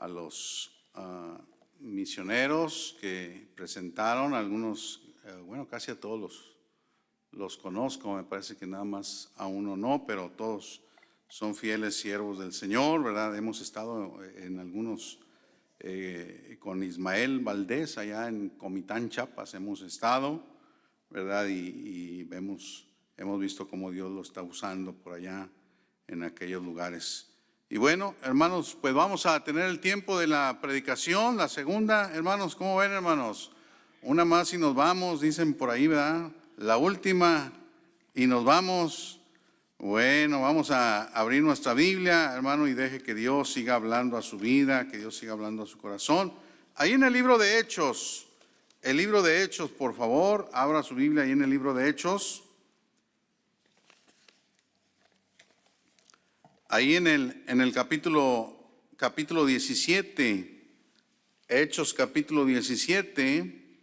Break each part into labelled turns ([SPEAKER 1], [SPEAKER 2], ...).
[SPEAKER 1] a los misioneros que presentaron, algunos, bueno, casi a todos los conozco, me parece que nada más a uno no, pero todos son fieles siervos del Señor, ¿verdad? Hemos estado en algunos, con Ismael Valdés allá en Comitán, Chiapas, hemos estado, ¿verdad? Y hemos visto cómo Dios lo está usando por allá en aquellos lugares. Y bueno, hermanos, pues vamos a tener el tiempo de la predicación, la segunda. Hermanos, ¿cómo ven, hermanos? Una más y nos vamos, dicen por ahí, ¿verdad? La última y nos vamos. Bueno, vamos a abrir nuestra Biblia, hermano, y deje que Dios siga hablando a su vida, que Dios siga hablando a su corazón. Ahí en el libro de Hechos, por favor, abra su Biblia ahí en el libro de Hechos. Ahí en el capítulo 17, Hechos capítulo 17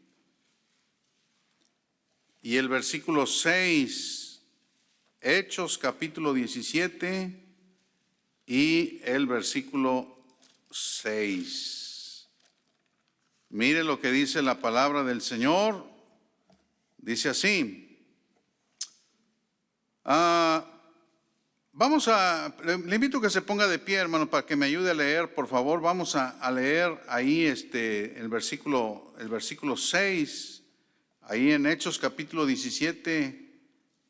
[SPEAKER 1] y el versículo 6, Hechos capítulo 17 y el versículo 6. Mire lo que dice la palabra del Señor, dice así. Le invito a que se ponga de pie, hermano, para que me ayude a leer, por favor. Vamos a leer ahí el versículo 6, ahí en Hechos capítulo 17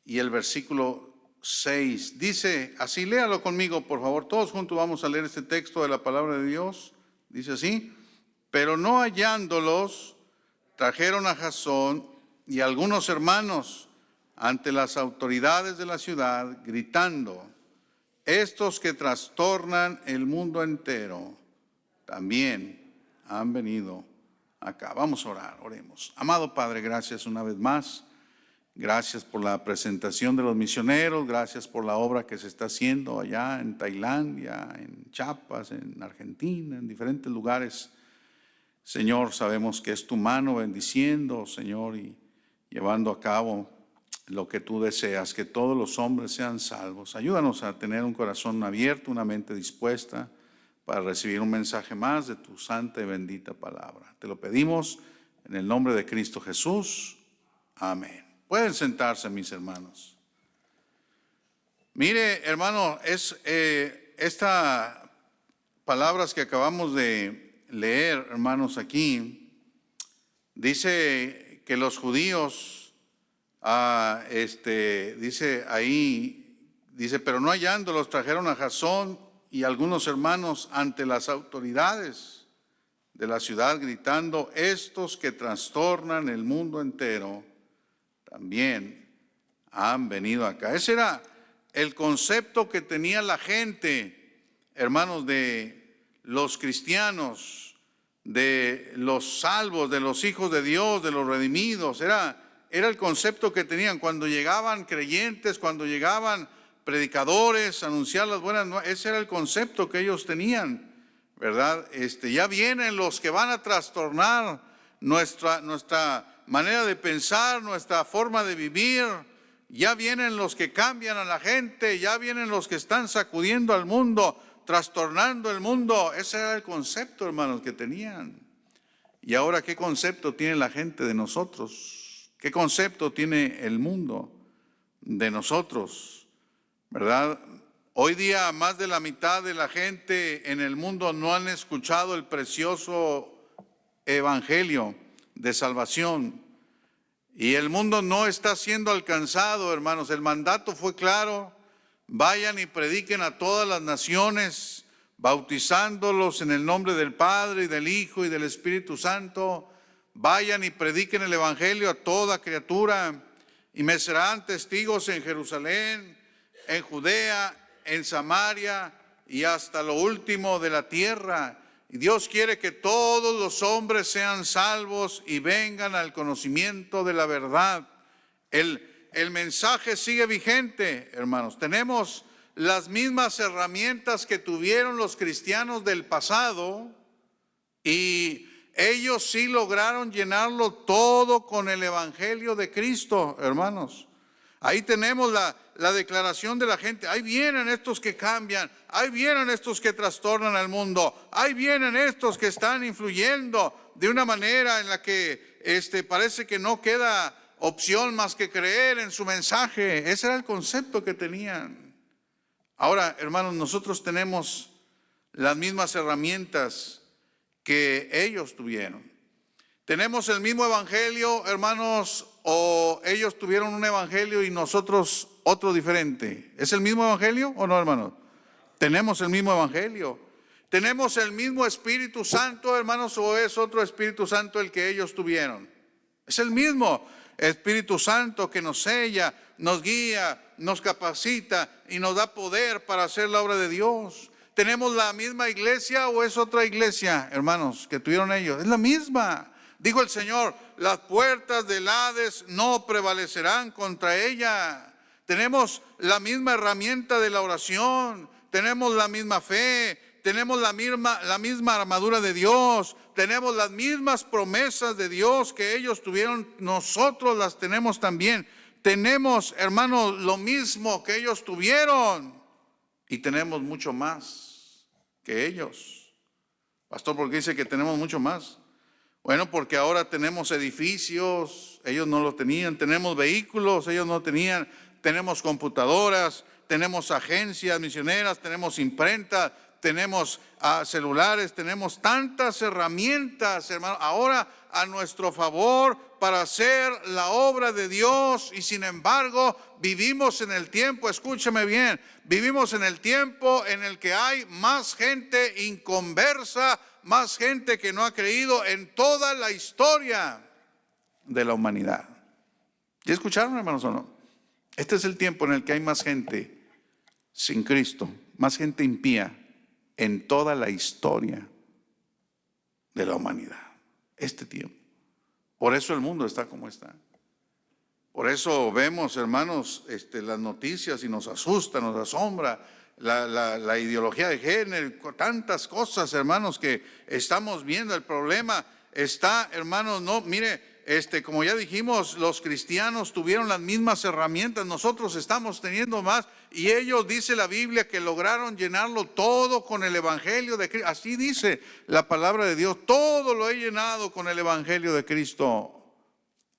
[SPEAKER 1] y el versículo 6. Dice así, léalo conmigo, por favor. Todos juntos vamos a leer este texto de la palabra de Dios. Dice así: pero no hallándolos, trajeron a Jasón y algunos hermanos ante las autoridades de la ciudad, gritando: estos que trastornan el mundo entero también han venido acá. Vamos a orar, oremos. Amado Padre, gracias una vez más. Gracias por la presentación de los misioneros, gracias por la obra que se está haciendo allá en Tailandia, en Chiapas, en Argentina, en diferentes lugares. Señor, sabemos que es tu mano bendiciendo, Señor, y llevando a cabo lo que tú deseas, que todos los hombres sean salvos. Ayúdanos a tener un corazón abierto, una mente dispuesta para recibir un mensaje más de tu santa y bendita palabra. Te lo pedimos en el nombre de Cristo Jesús. Amén. Pueden sentarse, mis hermanos. Mire, hermano, estas palabras que acabamos de leer, hermanos, aquí, dice que los judíos, dice ahí, pero no hallándolos, trajeron a Jasón y algunos hermanos ante las autoridades de la ciudad, gritando: estos que trastornan el mundo entero también han venido acá. Ese era el concepto que tenía la gente, hermanos, de los cristianos, de los salvos, de los hijos de Dios, de los redimidos. Era el concepto que tenían cuando llegaban creyentes, cuando llegaban predicadores a anunciar las buenas nuevas. Ese era el concepto que ellos tenían, ¿verdad? Ya vienen los que van a trastornar nuestra manera de pensar, nuestra forma de vivir. Ya vienen los que cambian a la gente, ya vienen los que están sacudiendo al mundo, trastornando el mundo. Ese era el concepto, hermanos, que tenían. Y ahora, ¿qué concepto tiene la gente de nosotros? ¿Qué concepto tiene el mundo de nosotros? ¿Verdad? Hoy día más de la mitad de la gente en el mundo no han escuchado el precioso evangelio de salvación. Y el mundo no está siendo alcanzado, hermanos. El mandato fue claro: vayan y prediquen a todas las naciones, bautizándolos en el nombre del Padre y del Hijo y del Espíritu Santo. Vayan y prediquen el evangelio a toda criatura, y me serán testigos en Jerusalén, en Judea, en Samaria y hasta lo último de la tierra. Y Dios quiere que todos los hombres sean salvos y vengan al conocimiento de la verdad. El mensaje sigue vigente, hermanos. Tenemos las mismas herramientas que tuvieron los cristianos del pasado, y ellos sí lograron llenarlo todo con el evangelio de Cristo, hermanos. Ahí tenemos la declaración de la gente. Ahí vienen estos que cambian, ahí vienen estos que trastornan al mundo, ahí vienen estos que están influyendo de una manera en la que parece que no queda opción más que creer en su mensaje. Ese era el concepto que tenían. Ahora, hermanos, nosotros tenemos las mismas herramientas que ellos tuvieron. ¿Tenemos el mismo evangelio, hermanos, o ellos tuvieron un evangelio y nosotros otro diferente? ¿Es el mismo evangelio o no, hermanos? Tenemos el mismo evangelio. ¿Tenemos el mismo Espíritu Santo, hermanos, o es otro Espíritu Santo el que ellos tuvieron? Es el mismo Espíritu Santo que nos sella, nos guía, nos capacita y nos da poder para hacer la obra de Dios. ¿Tenemos la misma iglesia o es otra iglesia, hermanos, que tuvieron ellos? Es la misma. Dijo el Señor, las puertas del Hades no prevalecerán contra ella. Tenemos la misma herramienta de la oración, tenemos la misma fe, tenemos la misma armadura de Dios, tenemos las mismas promesas de Dios que ellos tuvieron, nosotros las tenemos también. Tenemos, hermanos, lo mismo que ellos tuvieron y tenemos mucho más que ellos. Pastor, ¿por qué dice que tenemos mucho más? Bueno, porque ahora tenemos edificios, ellos no lo tenían, tenemos vehículos, ellos no tenían, tenemos computadoras, tenemos agencias misioneras, tenemos imprenta, tenemos celulares, tenemos tantas herramientas, hermano, ahora a nuestro favor para hacer la obra de Dios. Y sin embargo, vivimos en el tiempo, escúcheme bien, vivimos en el tiempo en el que hay más gente inconversa, más gente que no ha creído en toda la historia de la humanidad. ¿Ya escucharon, hermanos, o no? Este es el tiempo en el que hay más gente sin Cristo, más gente impía en toda la historia de la humanidad. Este tiempo. Por eso el mundo está como está. Por eso vemos, hermanos, las noticias y nos asusta, nos asombra la ideología de género, tantas cosas, hermanos, que estamos viendo. El problema está, hermanos, no, mire, como ya dijimos, los cristianos tuvieron las mismas herramientas, nosotros estamos teniendo más, y ellos, dice la Biblia, que lograron llenarlo todo con el evangelio de Cristo. Así dice la palabra de Dios, todo lo he llenado con el evangelio de Cristo.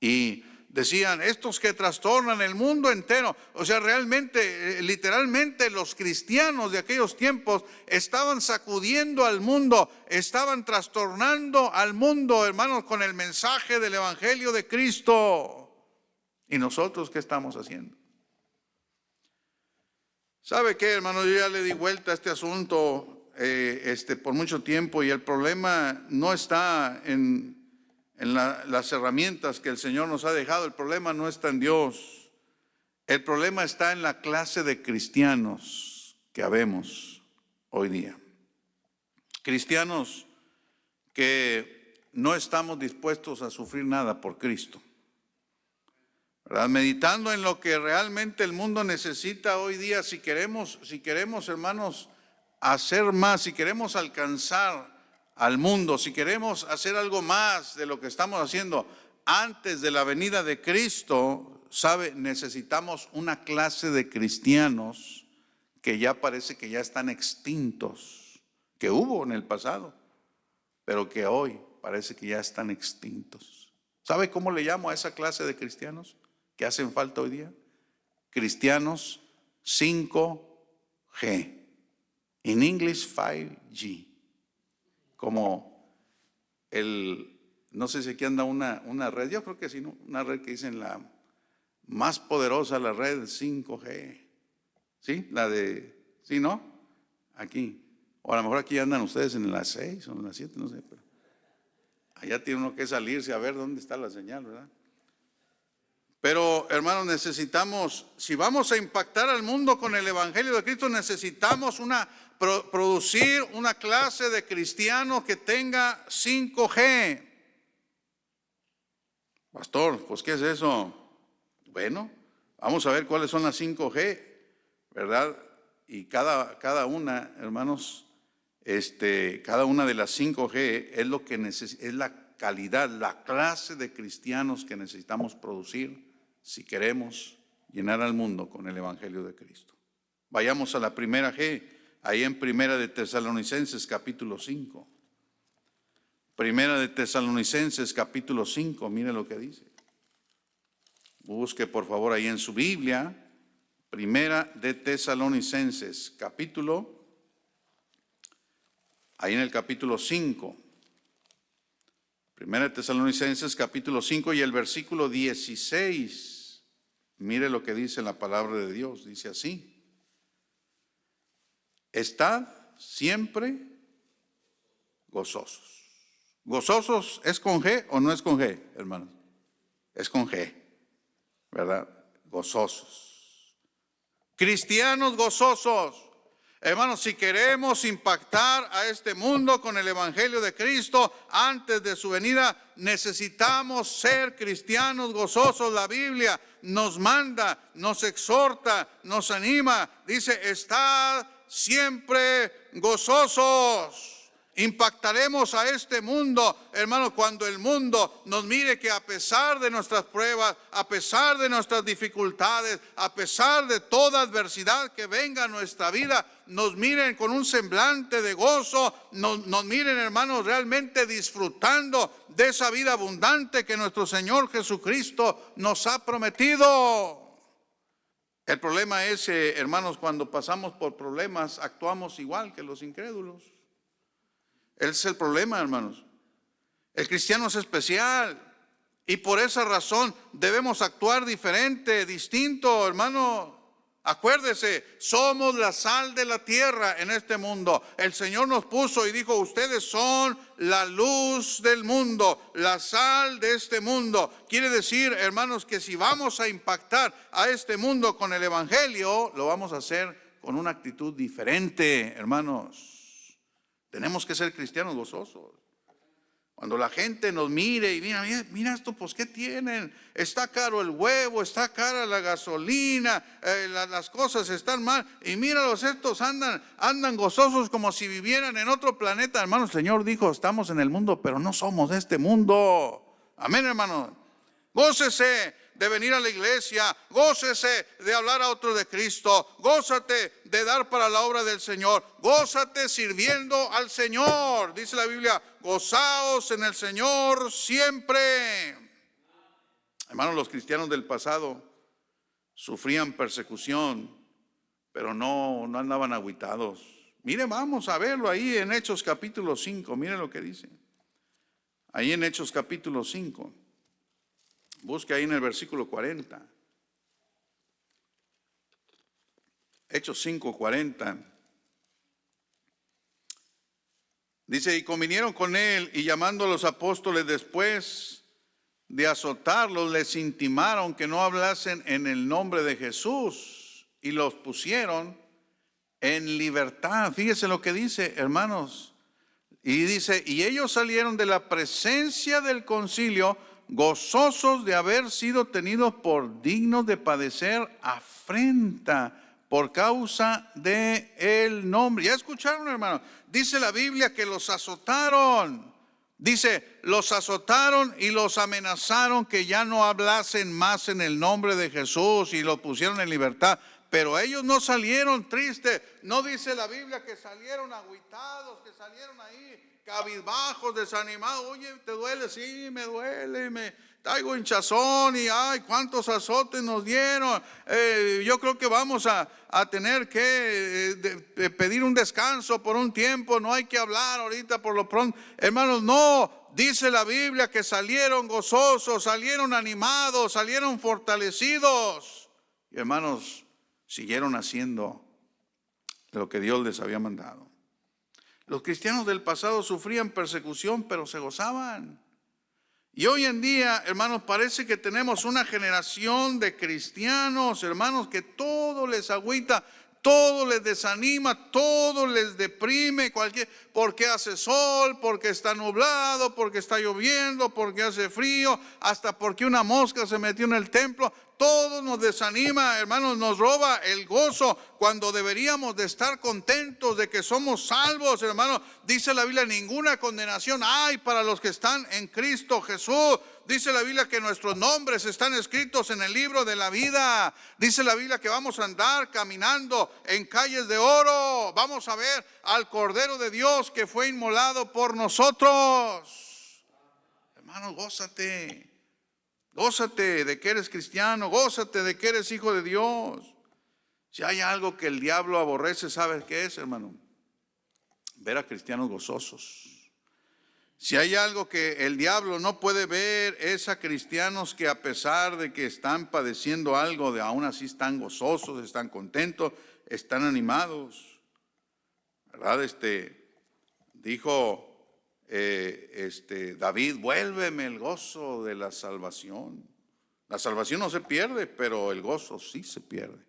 [SPEAKER 1] Y decían, estos que trastornan el mundo entero. O sea, realmente, literalmente, los cristianos de aquellos tiempos estaban sacudiendo al mundo, estaban trastornando al mundo, hermanos, con el mensaje del evangelio de Cristo. ¿Y nosotros qué estamos haciendo? ¿Sabe qué, hermano? Yo ya le di vuelta a este asunto por mucho tiempo, y el problema no está en las herramientas que el Señor nos ha dejado. El problema no está en Dios. El problema está en la clase de cristianos que habemos hoy día. Cristianos que no estamos dispuestos a sufrir nada por Cristo, ¿verdad? Meditando en lo que realmente el mundo necesita hoy día. Si queremos, hermanos, hacer más, si queremos alcanzar al mundo, si queremos hacer algo más de lo que estamos haciendo antes de la venida de Cristo, ¿sabe? Necesitamos una clase de cristianos que ya parece que ya están extintos, que hubo en el pasado, pero que hoy parece que ya están extintos. ¿Sabe cómo le llamo a esa clase de cristianos que hacen falta hoy día? Cristianos 5G, en inglés 5G. Como no sé si aquí anda una red, yo creo que sí, ¿no? Una red que dicen la más poderosa, la red 5G. ¿Sí? ¿Sí, no? Aquí. O a lo mejor aquí andan ustedes en las 6 o en las 7, no sé. Pero allá tiene uno que salirse a ver dónde está la señal, ¿verdad? Pero, hermanos, necesitamos, si vamos a impactar al mundo con el evangelio de Cristo, necesitamos producir una clase de cristianos que tenga 5G. Pastor, pues ¿qué es eso? Bueno, vamos a ver cuáles son las 5G, ¿verdad? Y cada una, hermanos, cada una de las 5G es lo que es la calidad, la clase de cristianos que necesitamos producir si queremos llenar al mundo con el evangelio de Cristo. Vayamos a la primera G, ahí en Primera de Tesalonicenses capítulo 5. Primera de Tesalonicenses capítulo 5, mire lo que dice. Busque por favor ahí en su Biblia, Primera de Tesalonicenses capítulo, ahí en el capítulo 5. Primera de Tesalonicenses capítulo 5 y el versículo 16. Mire lo que dice la palabra de Dios, dice así: estad siempre gozosos. ¿Gozosos es con G o no es con G, hermanos? Es con G, ¿verdad? Gozosos. Cristianos gozosos. Hermanos, si queremos impactar a este mundo con el evangelio de Cristo antes de su venida, necesitamos ser cristianos gozosos. La Biblia nos manda, nos exhorta, nos anima. Dice, estad siempre gozosos. Impactaremos a este mundo, hermanos, cuando el mundo nos mire que a pesar de nuestras pruebas, a pesar de nuestras dificultades, a pesar de toda adversidad que venga a nuestra vida, nos miren con un semblante de gozo, nos miren, hermanos, realmente disfrutando de esa vida abundante que nuestro Señor Jesucristo nos ha prometido. El problema es, hermanos, cuando pasamos por problemas, actuamos igual que los incrédulos. Ese es el problema, hermanos. El cristiano es especial y por esa razón debemos actuar diferente, distinto, hermano. Acuérdese, somos la sal de la tierra en este mundo. El Señor nos puso y dijo, ustedes son la luz del mundo, la sal de este mundo. Quiere decir, hermanos, que si vamos a impactar a este mundo con el evangelio, lo vamos a hacer con una actitud diferente, hermanos. Tenemos que ser cristianos gozosos. Cuando la gente nos mire y mira esto, pues ¿qué tienen? Está caro el huevo, está cara la gasolina, las cosas están mal. Y míralos, estos andan gozosos como si vivieran en otro planeta. Hermano, el Señor dijo, estamos en el mundo, pero no somos de este mundo. Amén, hermano. Gócese de venir a la iglesia, gócese de hablar a otros de Cristo, gózate de dar para la obra del Señor, gózate sirviendo al Señor. Dice la Biblia, gozaos en el Señor siempre. Hermanos, los cristianos del pasado sufrían persecución, pero no andaban agüitados. Mire, vamos a verlo ahí en Hechos capítulo 5, mire lo que dice. Ahí en Hechos capítulo 5. Busque ahí en el versículo 40. Hechos 5:40. Dice, y convinieron con él, y llamando a los apóstoles después de azotarlos, les intimaron que no hablasen en el nombre de Jesús, y los pusieron en libertad. Fíjese lo que dice, hermanos. Y dice, y ellos salieron de la presencia del concilio, gozosos de haber sido tenidos por dignos de padecer afrenta por causa de el nombre. ¿Ya escucharon, hermano? Dice la Biblia que los azotaron. Dice, los azotaron y los amenazaron que ya no hablasen más en el nombre de Jesús y los pusieron en libertad. Pero ellos no salieron tristes. No dice la Biblia que salieron agüitados, que salieron ahí cabizbajos, desanimados. Oye, ¿te duele? Sí, me duele, me traigo hinchazón y ay, cuántos azotes nos dieron. Yo creo que vamos a tener que pedir un descanso por un tiempo. No hay que hablar ahorita por lo pronto. Hermanos, no. Dice la Biblia que salieron gozosos, salieron animados, salieron fortalecidos. Y hermanos, siguieron haciendo lo que Dios les había mandado. Los cristianos del pasado sufrían persecución, pero se gozaban. Y hoy en día, hermanos, parece que tenemos una generación de cristianos, hermanos, que todo les agüita, todo les desanima, todo les deprime, porque hace sol, porque está nublado, porque está lloviendo, porque hace frío, hasta porque una mosca se metió en el templo. todo nos desanima, hermanos, nos roba el gozo cuando deberíamos de estar contentos de que somos salvos, hermanos. Dice la Biblia, ninguna condenación hay para los que están en Cristo Jesús. Dice la Biblia que nuestros nombres están escritos en el libro de la vida. Dice la Biblia que vamos a andar caminando en calles de oro. Vamos a ver al Cordero de Dios que fue inmolado por nosotros. Hermanos, gózate. Gózate de que eres cristiano, gózate de que eres hijo de Dios. Si hay algo que el diablo aborrece, ¿sabes qué es, hermano? Ver a cristianos gozosos. Si hay algo que el diablo no puede ver, es a cristianos que a pesar de que están padeciendo algo, aún así están gozosos, están contentos, están animados. ¿Verdad? Dijo David, vuélveme el gozo de la salvación. La salvación no se pierde, pero el gozo sí se pierde.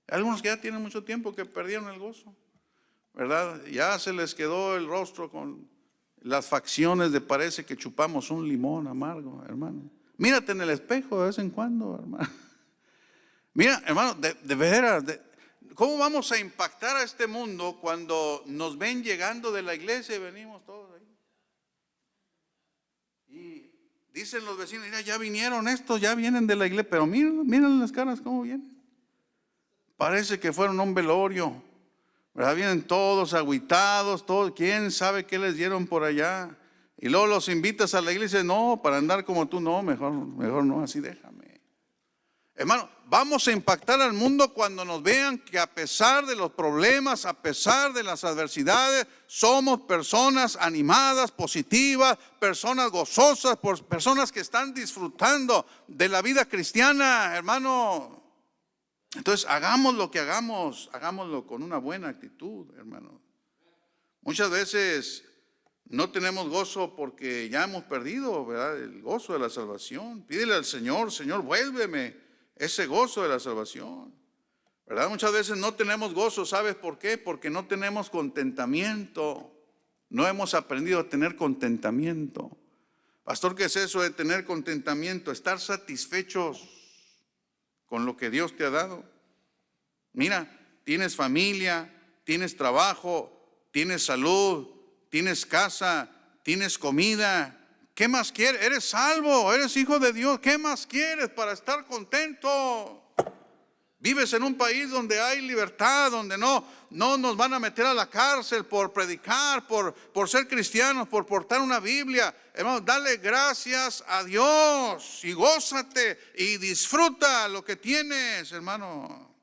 [SPEAKER 1] Hay algunos que ya tienen mucho tiempo que perdieron el gozo, ¿verdad? Ya se les quedó el rostro con las facciones de parece que chupamos un limón amargo, hermano. Mírate en el espejo de vez en cuando, hermano. Mira, hermano, de veras, ¿cómo vamos a impactar a este mundo cuando nos ven llegando de la iglesia y venimos todos ahí? Y dicen los vecinos, mira, ya vinieron estos, ya vienen de la iglesia, pero miren las caras cómo vienen. Parece que fueron a un velorio, ¿verdad? Vienen todos agüitados, todos, quién sabe qué les dieron por allá. Y luego los invitas a la iglesia, no, para andar como tú, no, mejor no, así déjame. Hermano, vamos a impactar al mundo cuando nos vean que a pesar de los problemas, a pesar de las adversidades, somos personas animadas, positivas, personas gozosas, personas que están disfrutando de la vida cristiana, hermano. Entonces, hagamos lo que hagamos, hagámoslo con una buena actitud, hermano. Muchas veces no tenemos gozo porque ya hemos perdido, ¿verdad?, el gozo de la salvación. Pídele al Señor, Señor, vuélveme ese gozo de la salvación, ¿verdad? Muchas veces no tenemos gozo, ¿sabes por qué? Porque no tenemos contentamiento. No hemos aprendido a tener contentamiento. Pastor, ¿qué es eso de tener contentamiento? Estar satisfechos con lo que Dios te ha dado. Mira, tienes familia, tienes trabajo, tienes salud, tienes casa, tienes comida. ¿Qué más quieres? Eres salvo, eres hijo de Dios. ¿Qué más quieres para estar contento? Vives en un país donde hay libertad, donde no nos van a meter a la cárcel por predicar, por ser cristianos, por portar una Biblia. Hermano, dale gracias a Dios y gózate y disfruta lo que tienes, hermano.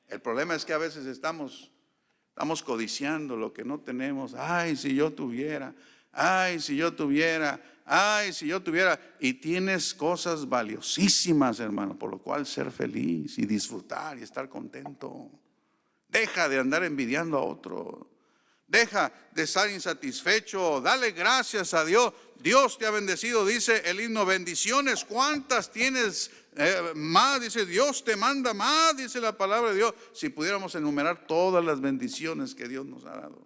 [SPEAKER 1] El problema es que a veces estamos codiciando lo que no tenemos. Ay, si yo tuviera, ay, si yo tuviera. Ay, si yo tuviera, y tienes cosas valiosísimas, hermano, por lo cual ser feliz y disfrutar y estar contento. Deja de andar envidiando a otro. Deja de estar insatisfecho. Dale gracias a Dios. Dios te ha bendecido, dice el himno, bendiciones. ¿Cuántas tienes más? Dice, Dios te manda más, dice la palabra de Dios. Si pudiéramos enumerar todas las bendiciones que Dios nos ha dado,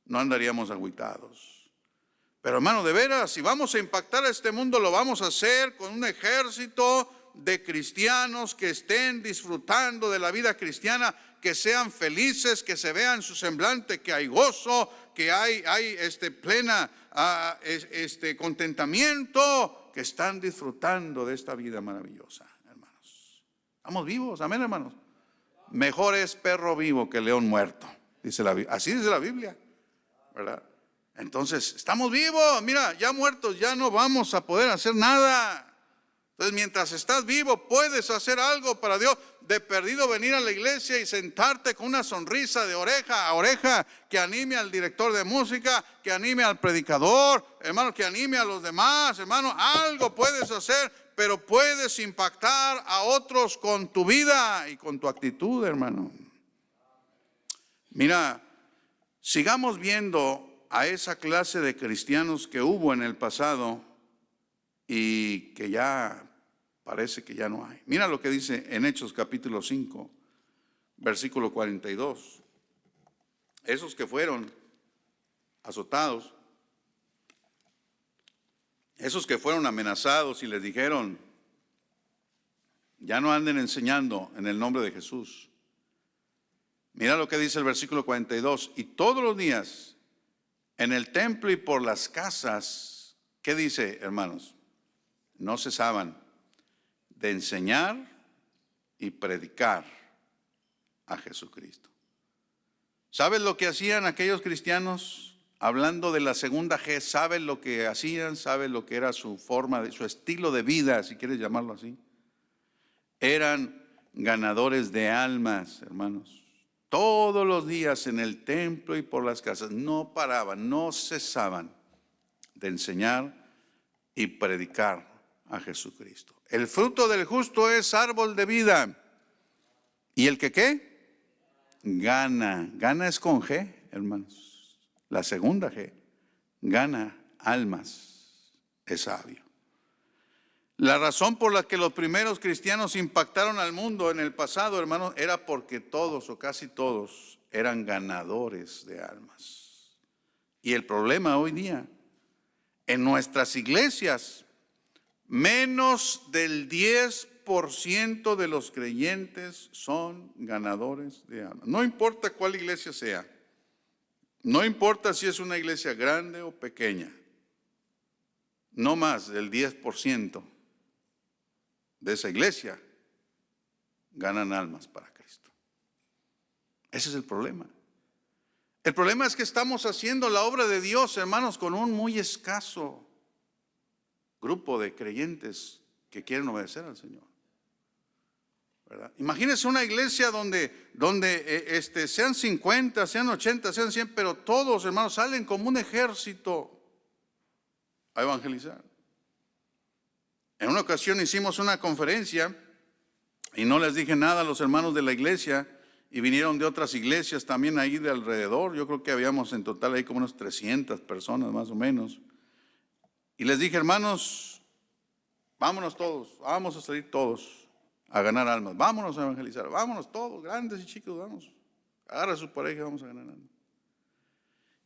[SPEAKER 1] no andaríamos agüitados. Pero hermano, de veras, si vamos a impactar a este mundo, lo vamos a hacer con un ejército de cristianos que estén disfrutando de la vida cristiana, que sean felices, que se vea en su semblante que hay gozo, que hay plena contentamiento, que están disfrutando de esta vida maravillosa, hermanos. Estamos vivos, amén, hermanos. Mejor es perro vivo que león muerto, dice la Biblia. Así dice la Biblia, ¿verdad? Entonces, estamos vivos, mira, ya muertos ya no vamos a poder hacer nada. Entonces, mientras estás vivo, puedes hacer algo para Dios. De perdido venir a la iglesia y sentarte con una sonrisa de oreja a oreja, que anime al director de música, que anime al predicador, hermano, que anime a los demás, hermano. Algo puedes hacer, pero puedes impactar a otros con tu vida y con tu actitud, hermano. Mira, sigamos viendo a esa clase de cristianos que hubo en el pasado y que ya parece que ya no hay. Mira lo que dice en Hechos capítulo 5, versículo 42. Esos que fueron azotados, esos que fueron amenazados y les dijeron, Ya no anden enseñando en el nombre de Jesús. Mira lo que dice el versículo 42. Y todos los días en el templo y por las casas, ¿qué dice, hermanos? No cesaban de enseñar y predicar a Jesucristo. ¿Sabes lo que hacían aquellos cristianos? Hablando de la segunda G, ¿sabes lo que hacían? ¿Sabes lo que era su forma, su estilo de vida, si quieres llamarlo así? Eran ganadores de almas, hermanos. Todos los días en el templo y por las casas no paraban, no cesaban de enseñar y predicar a Jesucristo. El fruto del justo es árbol de vida. ¿Y el que qué? Gana. Gana es con G, hermanos. La segunda G. Gana almas. Es sabio. La razón por la que los primeros cristianos impactaron al mundo en el pasado, hermanos, era porque todos o casi todos eran ganadores de almas. Y el problema hoy día, en nuestras iglesias, menos del 10% de los creyentes son ganadores de almas. No importa cuál iglesia sea, no importa si es una iglesia grande o pequeña, no más del 10% de esa iglesia ganan almas para Cristo. Ese es el problema. El problema es que estamos haciendo la obra de Dios, hermanos, con un muy escaso grupo de creyentes que quieren obedecer al Señor, ¿verdad? Imagínense una iglesia donde sean 50, sean 80, sean 100, pero todos, hermanos, salen como un ejército a evangelizar. En una ocasión hicimos una conferencia y no les dije nada a los hermanos de la iglesia y vinieron de otras iglesias también ahí de alrededor. Yo creo que habíamos en total ahí como unas 300 personas más o menos. Y les dije, hermanos, vámonos todos, vamos a salir todos a ganar almas, vámonos a evangelizar, vámonos todos, grandes y chicos, vamos, agarra a su pareja y vamos a ganar almas.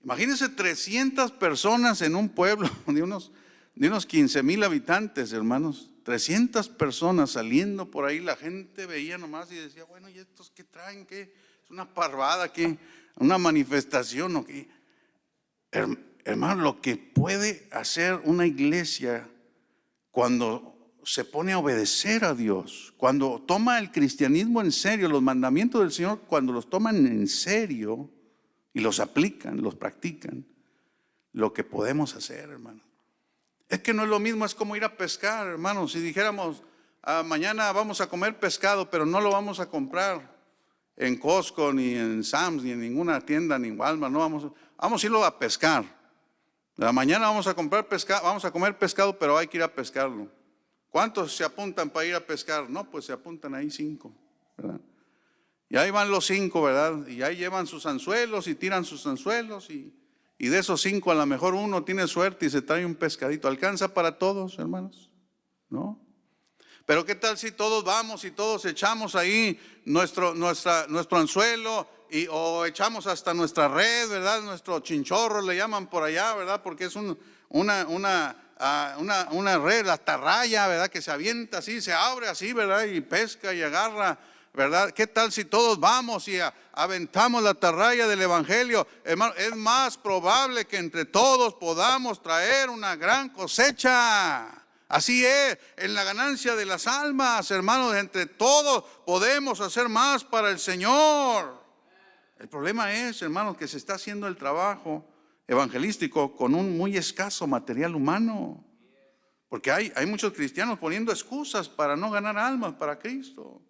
[SPEAKER 1] Imagínense 300 personas en un pueblo de unos 15,000 habitantes, hermanos. 300 personas saliendo por ahí, la gente veía nomás y decía, bueno, ¿y estos qué traen? ¿Qué? ¿Es una parvada? ¿Qué? ¿Una manifestación o qué? Hermano, lo que puede hacer una iglesia cuando se pone a obedecer a Dios, cuando toma el cristianismo en serio, los mandamientos del Señor, cuando los toman en serio y los aplican, los practican, lo que podemos hacer, hermano. Es que no es lo mismo, es como ir a pescar, hermano. Si dijéramos, mañana vamos a comer pescado, pero no lo vamos a comprar en Costco, ni en Sam's, ni en ninguna tienda, ni en Walmart, no vamos a irlo a pescar. Mañana vamos a comprar pescado, vamos a comer pescado, pero hay que ir a pescarlo. ¿Cuántos se apuntan para ir a pescar? No, pues se apuntan ahí 5, ¿verdad? Y ahí van los 5, ¿verdad? Y ahí llevan sus anzuelos y tiran sus anzuelos y de esos 5 a lo mejor uno tiene suerte y se trae un pescadito. ¿Alcanza para todos, hermanos? ¿No? Pero ¿qué tal si todos vamos y todos echamos ahí nuestro anzuelo o echamos hasta nuestra red, ¿verdad? Nuestro chinchorro le llaman por allá, ¿verdad? Porque es una red, la atarraya, ¿verdad? Que se avienta así, se abre así, ¿verdad? Y pesca y agarra, ¿verdad? ¿Qué tal si todos vamos y aventamos la atarraya del evangelio? Hermano, es más probable que entre todos podamos traer una gran cosecha. Así es, en la ganancia de las almas, hermanos, entre todos podemos hacer más para el Señor. El problema es, hermanos, que se está haciendo el trabajo evangelístico con un muy escaso material humano. Porque hay muchos cristianos poniendo excusas para no ganar almas para Cristo.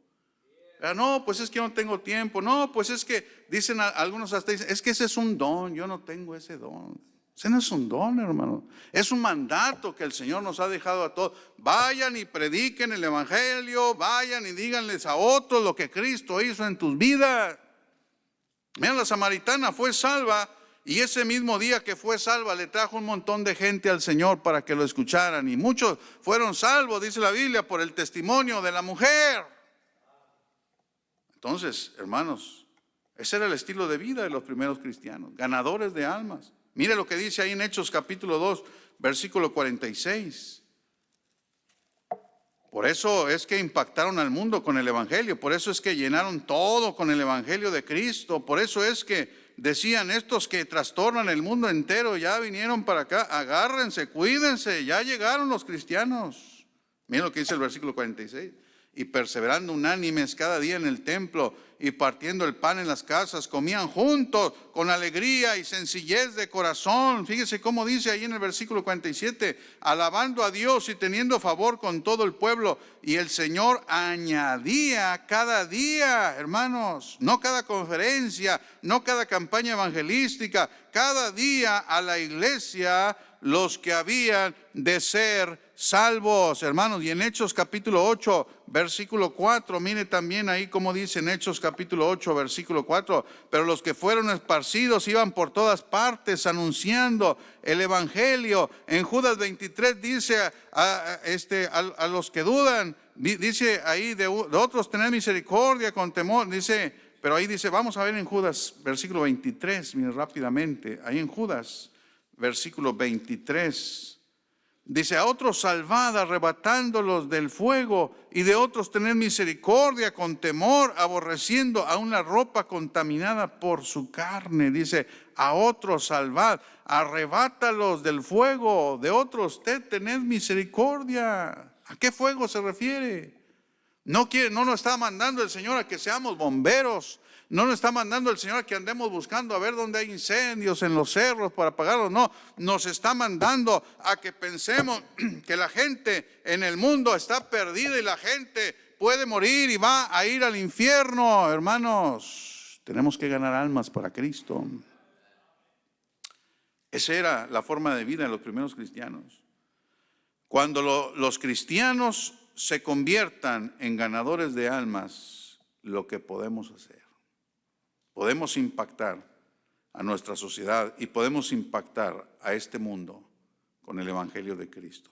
[SPEAKER 1] No, pues es que yo no tengo tiempo. No, pues es que dicen algunos hasta dicen, es que ese es un don, yo no tengo ese don. Ese no es un don, hermano. Es un mandato que el Señor nos ha dejado a todos. Vayan y prediquen el evangelio, vayan y díganles a otros lo que Cristo hizo en tus vidas. Mira, la samaritana fue salva y ese mismo día que fue salva le trajo un montón de gente al Señor para que lo escucharan. Y muchos fueron salvos, dice la Biblia, por el testimonio de la mujer. Entonces, hermanos, ese era el estilo de vida de los primeros cristianos, ganadores de almas. Mire lo que dice ahí en Hechos capítulo 2, versículo 46. Por eso es que impactaron al mundo con el Evangelio, por eso es que llenaron todo con el Evangelio de Cristo, por eso es que decían estos que trastornan el mundo entero, ya vinieron para acá, agárrense, cuídense, ya llegaron los cristianos. Miren lo que dice el versículo 46. Y perseverando unánimes cada día en el templo y partiendo el pan en las casas, comían juntos con alegría y sencillez de corazón. Fíjese cómo dice ahí en el versículo 47, alabando a Dios y teniendo favor con todo el pueblo. Y el Señor añadía cada día, hermanos, no cada conferencia, no cada campaña evangelística, cada día a la iglesia los que habían de ser salvos, hermanos. Y en Hechos capítulo 8, versículo 4, mire también ahí como dice en Hechos capítulo 8, versículo 4, pero los que fueron esparcidos iban por todas partes anunciando el evangelio. En Judas 23 dice a los que dudan, dice ahí de otros tener misericordia con temor, dice, pero ahí dice, vamos a ver en Judas, versículo 23, mire rápidamente, ahí en Judas, versículo 23. Dice, a otros salvad arrebatándolos del fuego, y de otros tened misericordia con temor, aborreciendo aún la ropa contaminada por su carne. Dice, a otros salvad, arrebátalos del fuego, de otros tened misericordia. ¿A qué fuego se refiere? No nos está mandando el Señor a que seamos bomberos. No nos está mandando el Señor a que andemos buscando a ver dónde hay incendios en los cerros para apagarlos. No, nos está mandando a que pensemos que la gente en el mundo está perdida y la gente puede morir y va a ir al infierno. Hermanos, tenemos que ganar almas para Cristo. Esa era la forma de vida de los primeros cristianos. Cuando los cristianos se conviertan en ganadores de almas, lo que podemos hacer, podemos impactar a nuestra sociedad y podemos impactar a este mundo con el Evangelio de Cristo.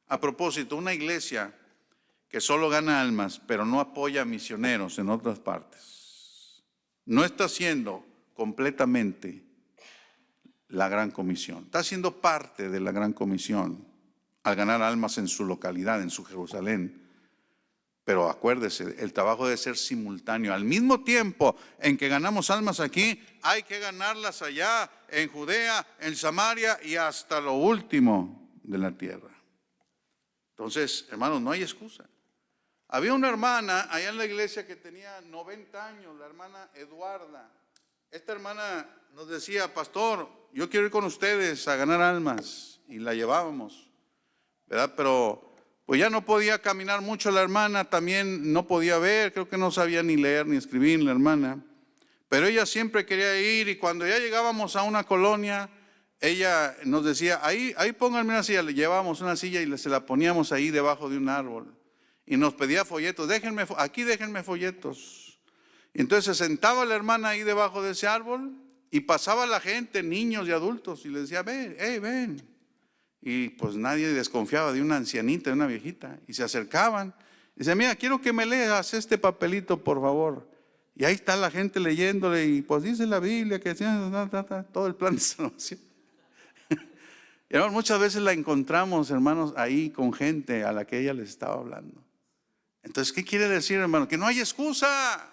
[SPEAKER 1] A propósito, una iglesia que solo gana almas, pero no apoya a misioneros en otras partes, no está haciendo completamente la gran comisión. Está haciendo parte de la gran comisión al ganar almas en su localidad, en su Jerusalén. Pero acuérdese, el trabajo debe ser simultáneo. Al mismo tiempo en que ganamos almas aquí, hay que ganarlas allá, en Judea, en Samaria y hasta lo último de la tierra. Entonces, hermanos, no hay excusa. Había una hermana allá en la iglesia que tenía 90 años, la hermana Eduarda. Esta hermana nos decía, pastor, yo quiero ir con ustedes a ganar almas. Y la llevábamos, ¿verdad? Pero pues ya no podía caminar mucho la hermana, también no podía ver, creo que no sabía ni leer ni escribir la hermana. Pero ella siempre quería ir y cuando ya llegábamos a una colonia, ella nos decía, ahí pónganme una silla, le llevábamos una silla y se la poníamos ahí debajo de un árbol. Y nos pedía folletos, aquí déjenme folletos. Y entonces se sentaba la hermana ahí debajo de ese árbol y pasaba la gente, niños y adultos, y le decía, ven, ven. Y pues nadie desconfiaba de una ancianita, de una viejita. Y se acercaban. Y decía, mira, quiero que me leas este papelito, por favor. Y ahí está la gente leyéndole. Y pues dice la Biblia que todo el plan de salvación. Y hermanos, muchas veces la encontramos, hermanos, ahí con gente a la que ella les estaba hablando. Entonces, ¿qué quiere decir, hermano? Que no hay excusa.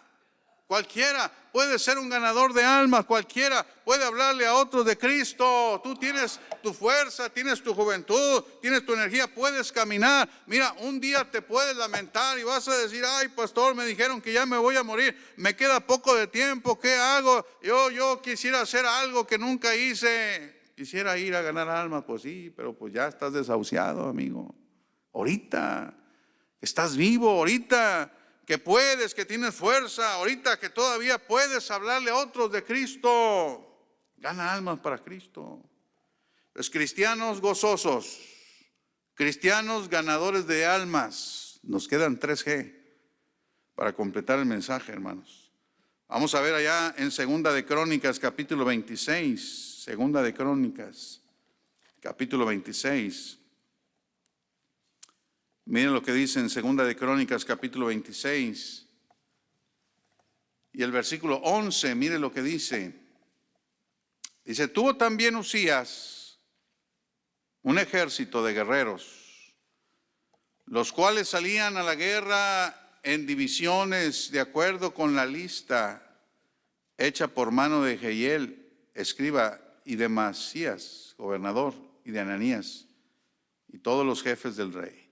[SPEAKER 1] Cualquiera puede ser un ganador de almas, cualquiera puede hablarle a otros de Cristo. Tú tienes tu fuerza, tienes tu juventud, tienes tu energía, puedes caminar. Mira, un día te puedes lamentar y vas a decir, ay pastor, me dijeron que ya me voy a morir, me queda poco de tiempo, ¿qué hago? Yo quisiera hacer algo que nunca hice, quisiera ir a ganar almas. Pues sí, pero pues ya estás desahuciado, amigo. Ahorita estás vivo, ahorita que puedes, que tienes fuerza, ahorita que todavía puedes hablarle a otros de Cristo. Gana almas para Cristo. Los cristianos gozosos, cristianos ganadores de almas. Nos quedan 3G para completar el mensaje, hermanos. Vamos a ver allá en Segunda de Crónicas, capítulo 26. Segunda de Crónicas, capítulo 26. Miren lo que dice en Segunda de Crónicas, capítulo 26. Y el versículo 11, miren lo que dice. Dice, tuvo también Usías un ejército de guerreros, los cuales salían a la guerra en divisiones de acuerdo con la lista hecha por mano de Jehiel, escriba, y de Masías, gobernador, y de Ananías, y todos los jefes del rey.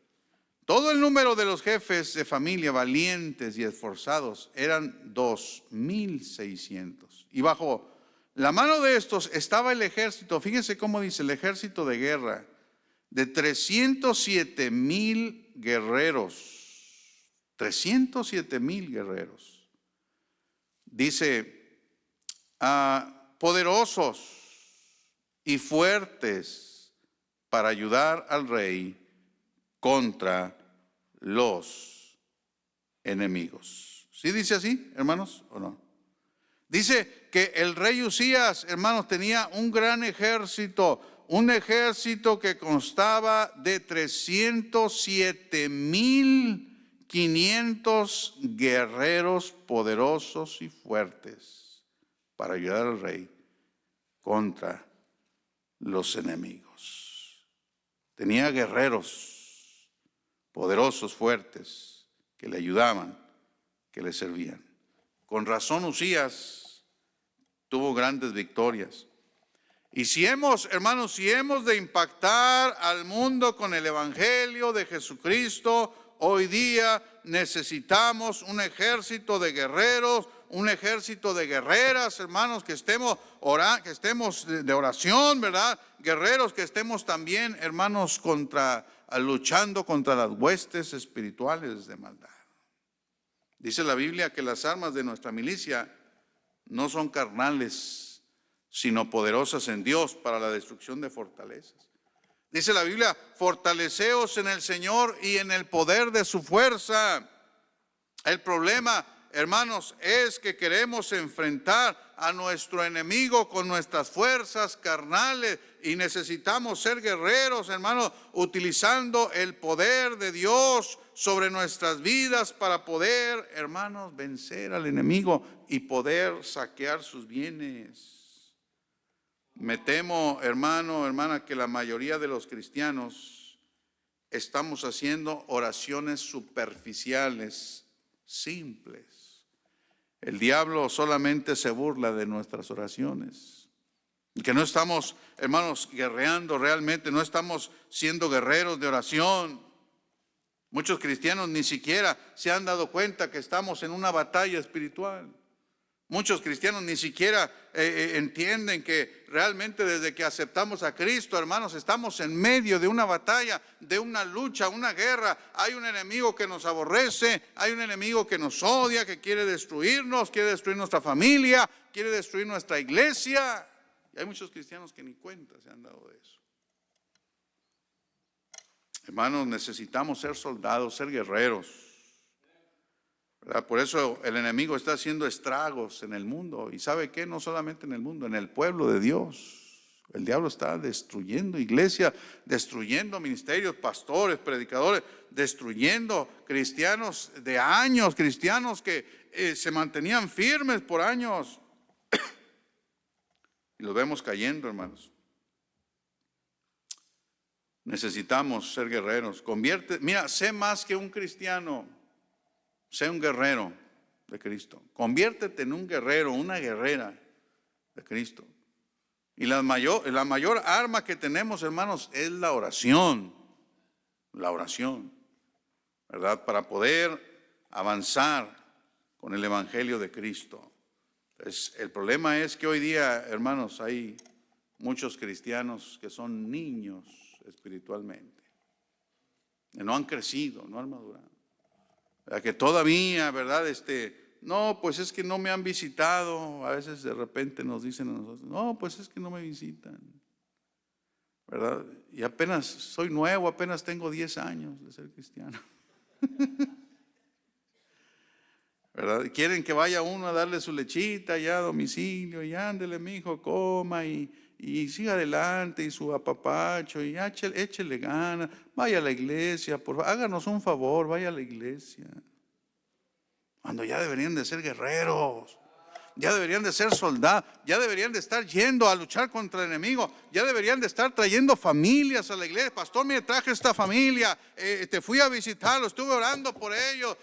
[SPEAKER 1] Todo el número de los jefes de familia valientes y esforzados eran 2,600. Y bajo la mano de estos estaba el ejército, fíjense cómo dice, el ejército de guerra, de 307,000 guerreros. 307,000 guerreros. Dice, poderosos y fuertes para ayudar al rey contra los enemigos. ¿Sí dice así, hermanos, o no? Dice que el rey Usías, hermanos, tenía un gran ejército, un ejército que constaba de 307,500 guerreros poderosos y fuertes para ayudar al rey contra los enemigos. Tenía guerreros poderosos, fuertes, que le ayudaban, que le servían. Con razón Usías tuvo grandes victorias. Y si hemos, hermanos, si hemos de impactar al mundo con el evangelio de Jesucristo, hoy día necesitamos un ejército de guerreros, un ejército de guerreras, hermanos, que estemos de oración, ¿verdad? Guerreros que estemos también, hermanos, luchando contra las huestes espirituales de maldad. Dice la Biblia que las armas de nuestra milicia no son carnales, sino poderosas en Dios para la destrucción de fortalezas. Dice la Biblia, fortaleceos en el Señor y en el poder de su fuerza. El problema, hermanos, es que queremos enfrentar a nuestro enemigo con nuestras fuerzas carnales y necesitamos ser guerreros, hermanos, utilizando el poder de Dios sobre nuestras vidas para poder, hermanos, vencer al enemigo y poder saquear sus bienes. Me temo, hermano, hermana, que la mayoría de los cristianos estamos haciendo oraciones superficiales, simples. El diablo solamente se burla de nuestras oraciones. Que no estamos, hermanos, guerreando realmente, no estamos siendo guerreros de oración. Muchos cristianos ni siquiera se han dado cuenta que estamos en una batalla espiritual. Muchos cristianos ni siquiera entienden que realmente desde que aceptamos a Cristo, hermanos, estamos en medio de una batalla, de una lucha, una guerra. Hay un enemigo que nos aborrece, hay un enemigo que nos odia, que quiere destruirnos, quiere destruir nuestra familia, quiere destruir nuestra iglesia. Y hay muchos cristianos que ni cuenta se han dado de eso. Hermanos, necesitamos ser soldados, ser guerreros. Por eso el enemigo está haciendo estragos en el mundo. ¿Y sabe qué? No solamente en el mundo, en el pueblo de Dios. El diablo está destruyendo iglesia, destruyendo ministerios, pastores, predicadores, destruyendo cristianos de años, cristianos que se mantenían firmes por años. Y los vemos cayendo, hermanos. Necesitamos ser guerreros. Mira, sé más que un cristiano. Sé un guerrero de Cristo. Conviértete en un guerrero, una guerrera de Cristo. Y la mayor arma que tenemos, hermanos, es la oración. La oración, ¿verdad? Para poder avanzar con el evangelio de Cristo. Entonces, el problema es que hoy día, hermanos, hay muchos cristianos que son niños espiritualmente. Que no han crecido, no han madurado. Que todavía, ¿verdad? No, pues es que no me han visitado. A veces de repente nos dicen a nosotros, no, pues es que no me visitan, ¿verdad? Y apenas soy nuevo, apenas tengo 10 años de ser cristiano. ¿Verdad? Quieren que vaya uno a darle su lechita ya a domicilio, y ándele, mijo, coma y siga adelante, y su apapacho, y échele ganas, vaya a la iglesia, por favor, háganos un favor, vaya a la iglesia. Cuando ya deberían de ser guerreros. ya deberían de ser soldados, ya deberían de estar yendo a luchar contra el enemigo, ya deberían de estar trayendo familias a la iglesia. Pastor, me traje esta familia, te fui a visitarlo, estuve orando por ellos,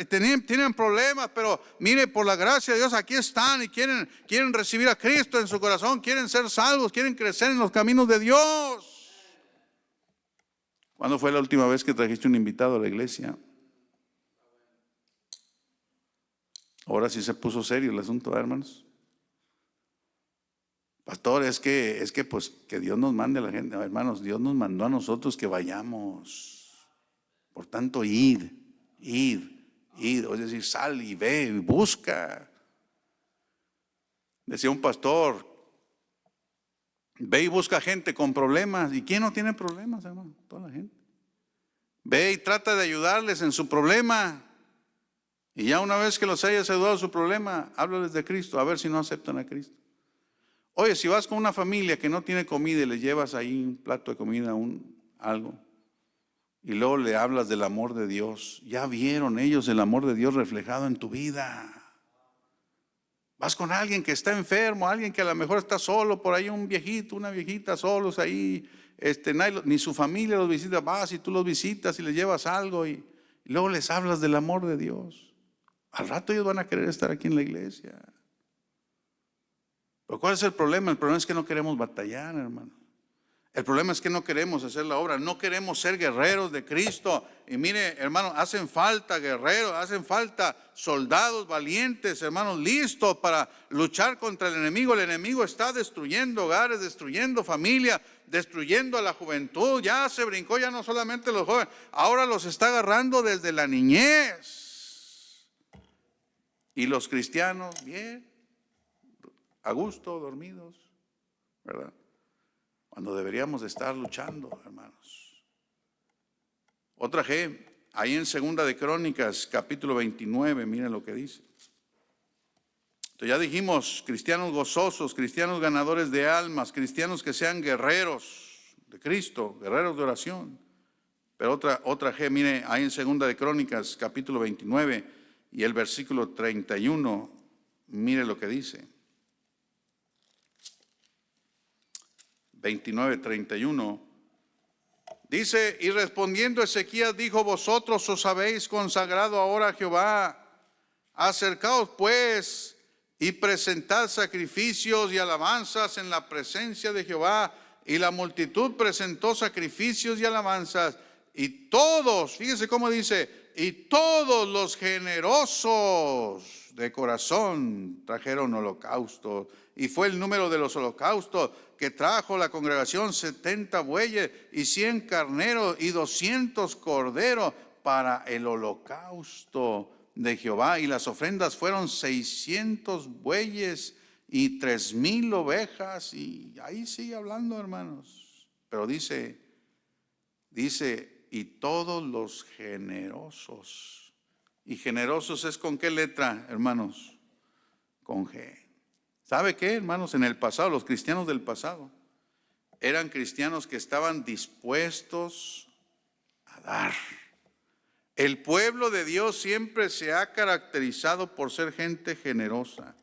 [SPEAKER 1] tienen problemas, pero mire, por la gracia de Dios aquí están y quieren recibir a Cristo en su corazón, quieren ser salvos, quieren crecer en los caminos de Dios. ¿Cuándo fue la última vez que trajiste un invitado a la iglesia? Ahora sí se puso serio el asunto, hermanos. Pastor, es que pues que Dios nos mande a la gente. Hermanos, Dios nos mandó a nosotros que vayamos. Por tanto, id, es decir, sal y ve y busca. Decía un pastor, ve y busca gente con problemas. ¿Y quién no tiene problemas, hermano? Toda la gente. Ve y trata de ayudarles en su problema. Y ya una vez que los hayas ayudado su problema, háblales de Cristo, a ver si no aceptan a Cristo. Oye, si vas con una familia que no tiene comida y le llevas ahí un plato de comida, algo, y luego le hablas del amor de Dios, ya vieron ellos el amor de Dios reflejado en tu vida. Vas con alguien que está enfermo, alguien que a lo mejor está solo, por ahí un viejito, una viejita solos ahí, ni su familia los visita, vas y tú los visitas y les llevas algo y luego les hablas del amor de Dios. Al rato ellos van a querer estar aquí en la iglesia. Pero ¿cuál es el problema? El problema es que no queremos batallar, hermano. El problema es que no queremos hacer la obra, no queremos ser guerreros de Cristo. Y mire, hermano, hacen falta guerreros, hacen falta soldados valientes, hermanos, listos para luchar contra el enemigo. El enemigo está destruyendo hogares, destruyendo familias, destruyendo a la juventud. Ya se brincó, ya no solamente los jóvenes, ahora los está agarrando desde la niñez. Y los cristianos, bien, a gusto, dormidos, ¿verdad? Cuando deberíamos de estar luchando, hermanos. Otra G, ahí en Segunda de Crónicas, capítulo 29, miren lo que dice. Entonces ya dijimos, cristianos gozosos, cristianos ganadores de almas, cristianos que sean guerreros de Cristo, guerreros de oración. Pero otra G, mire, ahí en Segunda de Crónicas, capítulo 29, y el versículo 31, mire lo que dice. 29:31. Dice, y respondiendo Ezequías dijo, vosotros os habéis consagrado ahora a Jehová. Acercaos pues y presentad sacrificios y alabanzas en la presencia de Jehová. Y la multitud presentó sacrificios y alabanzas. Y todos, fíjese cómo dice, y todos los generosos de corazón trajeron holocaustos. Y fue el número de los holocaustos que trajo la congregación 70 bueyes y 100 carneros y 200 corderos para el holocausto de Jehová. Y las ofrendas fueron 600 bueyes y 3,000 ovejas. Y ahí sigue hablando, hermanos. Pero dice, y todos los generosos. ¿Y generosos es con qué letra, hermanos? Con G. ¿Sabe qué, hermanos? En el pasado, los cristianos del pasado eran cristianos que estaban dispuestos a dar. El pueblo de Dios siempre se ha caracterizado por ser gente generosa.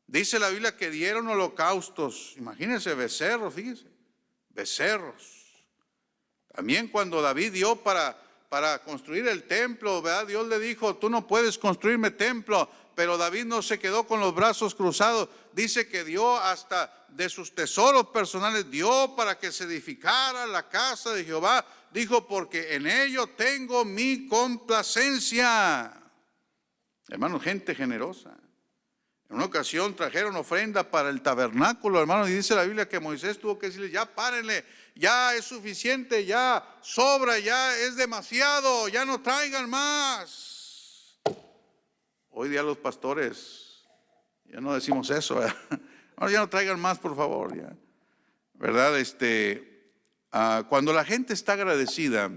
[SPEAKER 1] Dice la Biblia que dieron holocaustos. Imagínense, becerros, fíjense, becerros. También cuando David dio para construir el templo, ¿verdad? Dios le dijo, tú no puedes construirme templo, pero David no se quedó con los brazos cruzados. Dice que dio hasta de sus tesoros personales, dio para que se edificara la casa de Jehová. Dijo, porque en ello tengo mi complacencia. Hermano, gente generosa. En una ocasión trajeron ofrenda para el tabernáculo, hermano, y dice la Biblia que Moisés tuvo que decirle, ya párenle, ya es suficiente, ya sobra, ya es demasiado, ya no traigan más. Hoy día los pastores ya no decimos eso, ¿verdad? Ahora ya no traigan más, por favor, ya. ¿Verdad? Cuando la gente está agradecida,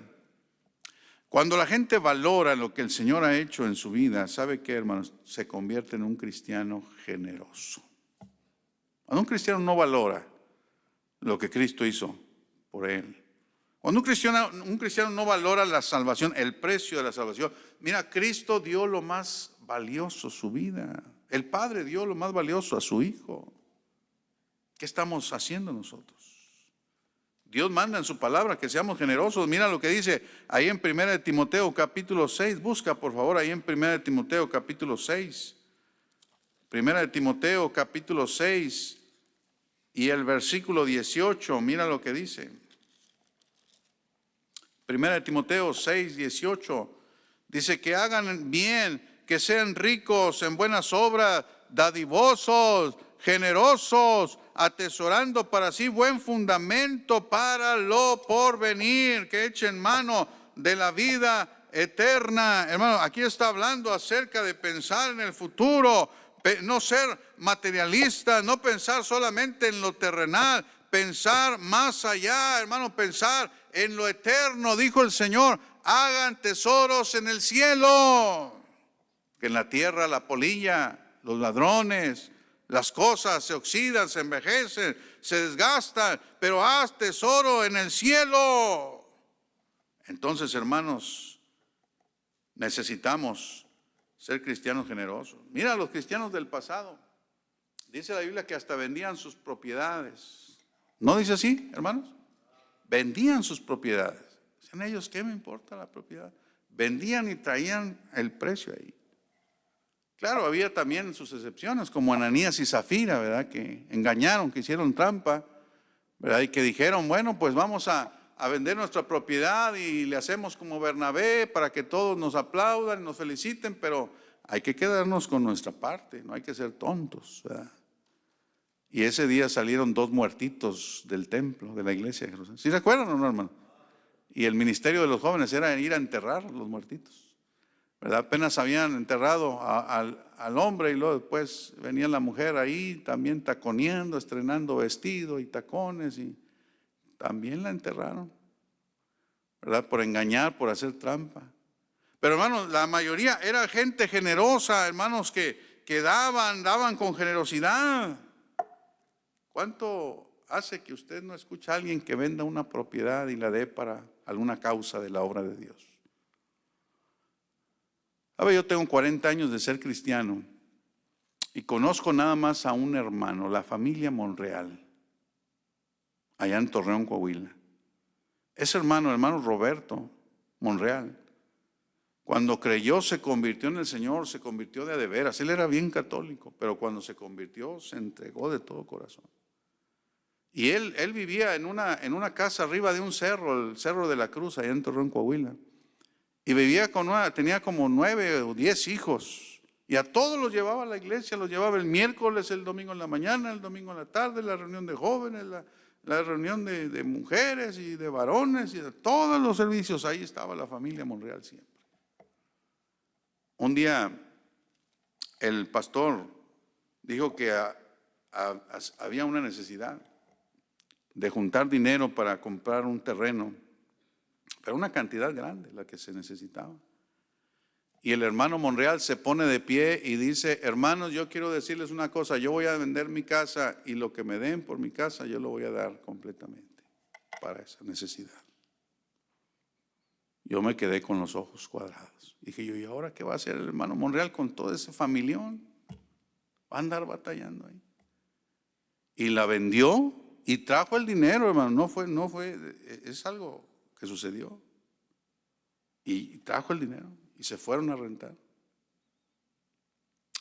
[SPEAKER 1] cuando la gente valora lo que el Señor ha hecho en su vida, ¿sabe qué, hermanos? Se convierte en un cristiano generoso. Cuando un cristiano no valora lo que Cristo hizo por él, cuando un cristiano no valora la salvación, el precio de la salvación, mira, Cristo dio lo más valioso, su vida. El Padre dio lo más valioso a su Hijo. ¿Qué estamos haciendo nosotros? Dios manda en su palabra que seamos generosos. Mira lo que dice ahí en 1 de Timoteo capítulo 6. Busca por favor ahí en 1 de Timoteo capítulo 6. 1 de Timoteo capítulo 6 y el versículo 18. Mira lo que dice. 1 de Timoteo 6, 18. Dice que hagan bien, que sean ricos en buenas obras, dadivosos, generosos, atesorando para sí buen fundamento para lo porvenir, que echen mano de la vida eterna. Hermano, aquí está hablando acerca de pensar en el futuro, no ser materialista, no pensar solamente en lo terrenal, pensar más allá, hermano, pensar en lo eterno. Dijo el Señor, hagan tesoros en el cielo, que en la tierra la polilla, los ladrones, las cosas se oxidan, se envejecen, se desgastan, pero haz tesoro en el cielo. Entonces, hermanos, necesitamos ser cristianos generosos. Mira a los cristianos del pasado. Dice la Biblia que hasta vendían sus propiedades. ¿No dice así, hermanos? Vendían sus propiedades. Dicen ellos, ¿qué me importa la propiedad? Vendían y traían el precio ahí. Claro, había también sus excepciones, como Ananías y Zafira, ¿verdad? Que engañaron, que hicieron trampa, ¿verdad? Y que dijeron, bueno, pues vamos a vender nuestra propiedad y le hacemos como Bernabé para que todos nos aplaudan, nos feliciten, pero hay que quedarnos con nuestra parte, no hay que ser tontos, ¿verdad? Y ese día salieron 2 muertitos del templo, de la iglesia de Jerusalén. ¿Sí se acuerdan o no, hermano? Y el ministerio de los jóvenes era ir a enterrar los muertitos, ¿verdad? Apenas habían enterrado al hombre y luego después venía la mujer ahí también taconeando, estrenando vestido y tacones, y también la enterraron, ¿verdad? Por engañar, por hacer trampa. Pero hermanos, la mayoría era gente generosa, hermanos, que daban con generosidad. ¿Cuánto hace que usted no escucha a alguien que venda una propiedad y la dé para alguna causa de la obra de Dios? A ver, yo tengo 40 años de ser cristiano y conozco nada más a un hermano, la familia Monreal, allá en Torreón, Coahuila. Ese hermano Roberto Monreal, cuando creyó, se convirtió en el Señor, se convirtió de veras. Él era bien católico, pero cuando se convirtió, se entregó de todo corazón. Y él vivía en una casa arriba de un cerro, el Cerro de la Cruz, allá en Torreón, Coahuila. Y vivía tenía como 9 o 10 hijos. Y a todos los llevaba a la iglesia, los llevaba el miércoles, el domingo en la mañana, el domingo en la tarde, la reunión de jóvenes, la reunión de mujeres y de varones, y de todos los servicios. Ahí estaba la familia Monreal siempre. Un día el pastor dijo que había una necesidad de juntar dinero para comprar un terreno, pero una cantidad grande la que se necesitaba. Y el hermano Monreal se pone de pie y dice, hermanos, yo quiero decirles una cosa, yo voy a vender mi casa y lo que me den por mi casa yo lo voy a dar completamente para esa necesidad. Yo me quedé con los ojos cuadrados. Dije yo, ¿y ahora qué va a hacer el hermano Monreal con todo ese familión? Va a andar batallando ahí. Y la vendió y trajo el dinero, hermano. No fue, es algo que sucedió. Y trajo el dinero y se fueron a rentar.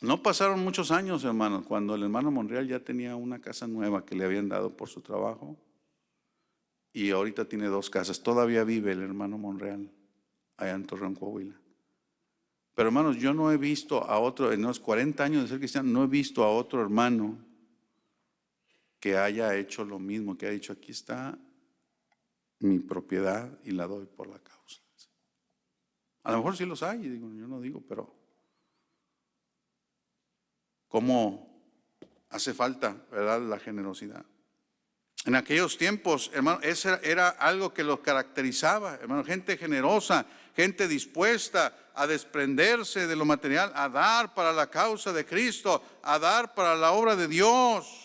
[SPEAKER 1] No pasaron muchos años, hermanos, cuando el hermano Monreal ya tenía una casa nueva que le habían dado por su trabajo. Y ahorita tiene 2 casas. Todavía vive el hermano Monreal allá en Torreón, Coahuila. Pero hermanos, yo no he visto a otro, en los 40 años de ser cristiano, no he visto a otro hermano que haya hecho lo mismo, que haya dicho, aquí está mi propiedad y la doy por la causa. A lo mejor sí los hay, digo, yo no digo, pero ¿cómo hace falta, verdad, la generosidad? En aquellos tiempos, hermano, eso era algo que los caracterizaba, hermano, gente generosa, gente dispuesta a desprenderse de lo material, a dar para la causa de Cristo, a dar para la obra de Dios.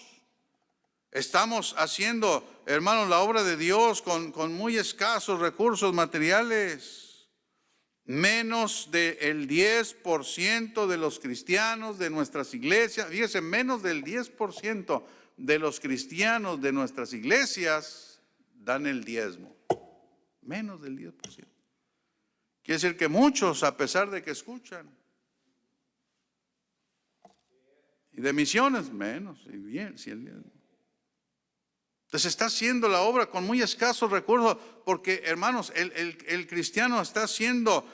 [SPEAKER 1] Estamos haciendo, hermanos, la obra de Dios con muy escasos recursos materiales. Menos del 10% de los cristianos de nuestras iglesias, fíjese, menos del 10% de los cristianos de nuestras iglesias dan el diezmo. Menos del 10%. Quiere decir que muchos, a pesar de que escuchan. Y de misiones, menos. Y bien, si el diezmo. Entonces está haciendo la obra con muy escasos recursos, porque hermanos, el cristiano está siendo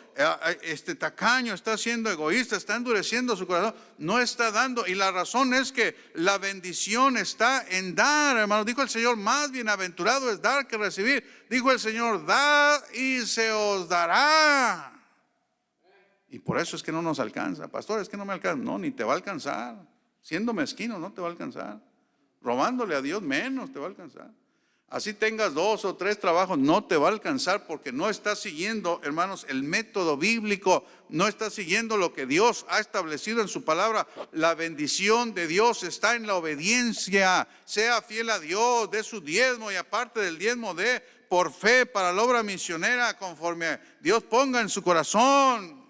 [SPEAKER 1] tacaño, está siendo egoísta, está endureciendo su corazón, no está dando, y la razón es que la bendición está en dar, hermanos. Dijo el Señor, más bienaventurado es dar que recibir. Dijo el Señor, dad y se os dará. Y por eso es que no nos alcanza. Pastor, es que no me alcanza. No, ni te va a alcanzar. Siendo mezquino no te va a alcanzar. Robándole a Dios menos te va a alcanzar. Así tengas 2 o 3 trabajos, no te va a alcanzar, porque no estás siguiendo, hermanos, el método bíblico, no estás siguiendo lo que Dios ha establecido en su palabra. La bendición de Dios está en la obediencia. Sea fiel a Dios, dé su diezmo, y aparte del diezmo, dé por fe para la obra misionera conforme Dios ponga en su corazón.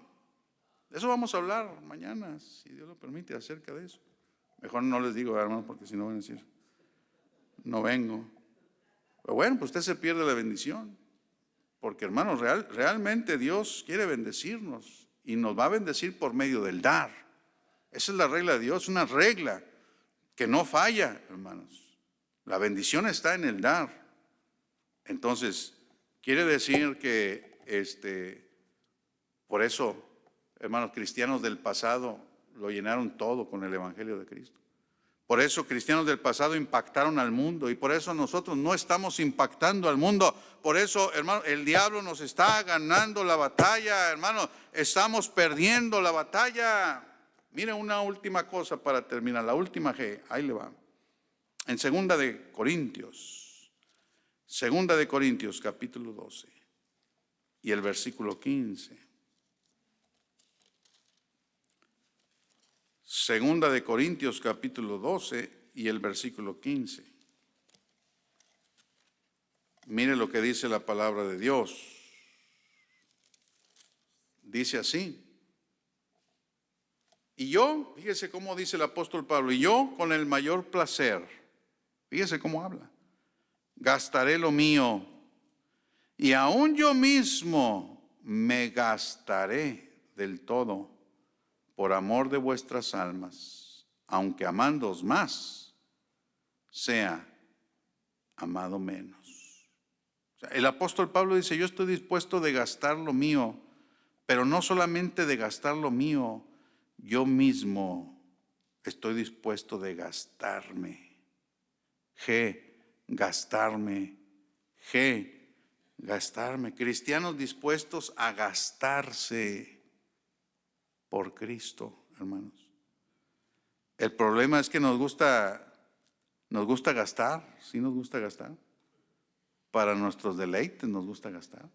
[SPEAKER 1] De eso vamos a hablar mañana, si Dios lo permite, acerca de eso. Mejor no les digo, hermanos, porque si no van a decir, no vengo. Pero bueno, pues usted se pierde la bendición. Porque, hermanos, realmente Dios quiere bendecirnos, y nos va a bendecir por medio del dar. Esa es la regla de Dios, una regla que no falla, hermanos. La bendición está en el dar. Entonces, quiere decir que por eso, hermanos, cristianos del pasado lo llenaron todo con el Evangelio de Cristo. Por eso cristianos del pasado impactaron al mundo, y por eso nosotros no estamos impactando al mundo. Por eso, hermano, el diablo nos está ganando la batalla, hermano. Estamos perdiendo la batalla. Mire, una última cosa para terminar, la última G, ahí le va. En Segunda de Corintios capítulo 12 y el versículo 15. Segunda de Corintios capítulo 12 y el versículo 15. Mire lo que dice la palabra de Dios. Dice así. Y yo, fíjese cómo dice el apóstol Pablo, y yo con el mayor placer, fíjese cómo habla, gastaré lo mío, y aún yo mismo me gastaré del todo por amor de vuestras almas, aunque amándoos más, sea amado menos. O sea, el apóstol Pablo dice, yo estoy dispuesto de gastar lo mío, pero no solamente de gastar lo mío, yo mismo estoy dispuesto de gastarme. Gastarme. Cristianos dispuestos a gastarse por Cristo, hermanos. El problema es que nos gusta gastar, sí nos gusta gastar. Para nuestros deleites nos gusta gastar.